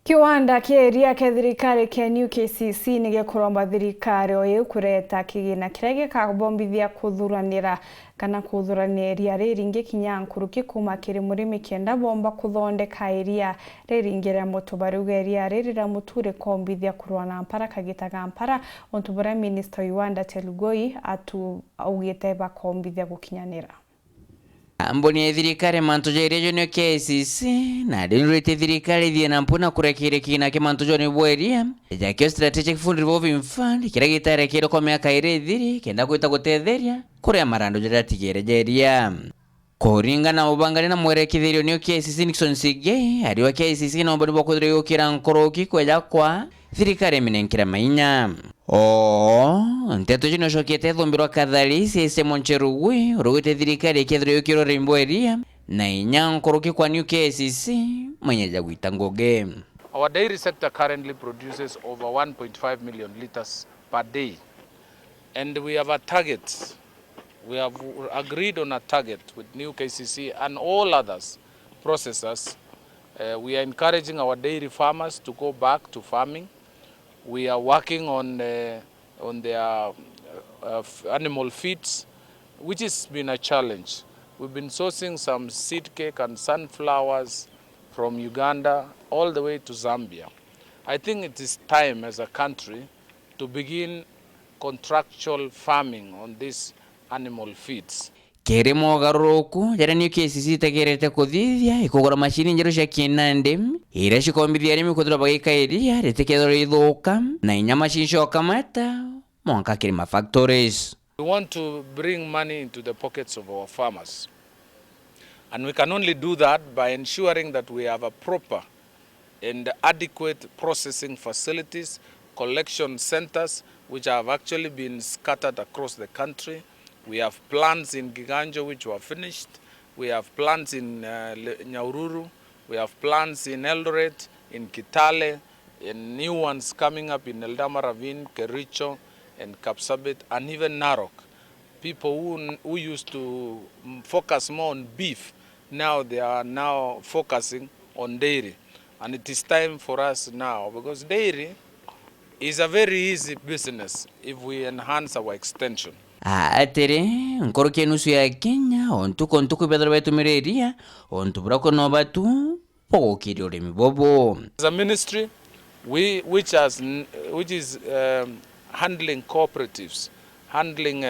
Kiwanda kia IRIA kia thirikari kia New Kcc nige kuromba thirikari oye KURETA KIGINA kiria gikabombithia kuthuranira kana kuthurania IRIA riringi kinya NKURUKI kuma kiri murimi KENDA bomba kuthondeka IRIA riringira MUTU BARIUGA IRIA ririra MUTU rikombithia kurwana MPARA kagitaga MPARA ontu bura Minister KIWANDA atu augite bakombithia gukinyanira. Amboni ya thirikari mantojo IRIA New Kcc na dinurite thirikari thiena mpuna kurekire kina ke mantojo ni bweria ya kio strategic fund revolving fund kira gitare kiro kwa miaka iri kenda kuita gutetheria kuria marando jira tigere jeria kuringa na ubangani na mwerekithirio New Kcc Nixon Sige ari wa KCC na obodi bokudire yukira NKURUKI kweja kwa thirikari minenkira mainya nteto jino shokete thumbirwa kathari sese moncherugwi rugite thirikari kethiro yukiro rimbo IRIA na inya NKURUKI kwa New Kcc mwenyeja gwita ngoge. Our dairy sector currently produces over 1.5 million liters per day, and we have a target. We have agreed on a target with New Kcc and all others processors. We are encouraging our dairy farmers to go back to farming. We are working on their animal feeds, which has been a challenge. We've been sourcing some seed cake and sunflowers from Uganda all the way to Zambia. I think it is time as a country to begin contractual farming on these animal feeds. Kere mogaruku jara New Kcc tegerete kuthithia ikugura machini njeru cia kinande ira cikombithia arimi kuthura bagika IRIA ritekethoro ithuka na inya machini coka mata monka kirima factories. We want to bring money into the pockets of our farmers, and we can only do that by ensuring that we have a proper and adequate processing facilities, collection centers which have actually been scattered across the country. We have plants in Giganjo which were finished. We have plants in Nyahururu. We have plants in Eldoret, in Kitale, and new ones coming up in Eldama Ravine, Kericho, and Kapsabet, and even Narok. People who used to focus more on beef, now they are now focusing on dairy. And it is time for us now, because dairy is a very easy business if we enhance our extension. Atere NKURUKI nusu ya Kenya ontuko bedro betumire IRIA ontubura no batu pokiri urimi bobo. As a ministry which is handling cooperatives, handling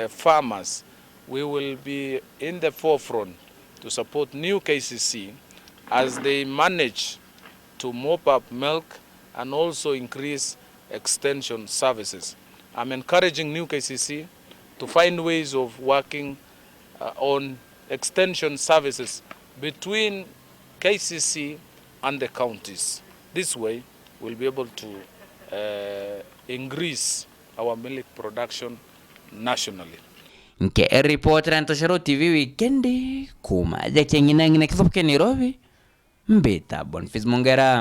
farmers, we will be in the forefront to support New Kcc as they manage to mop up milk and also increase extension services. I'm encouraging New Kcc to find ways of working on extension services between KCC and the counties. This way, we'll be able to increase our milk production nationally. Nke reporter Antosharo TV weekendi kuma KIGINA kithuke Nairobi mbeta Boniface Mongera.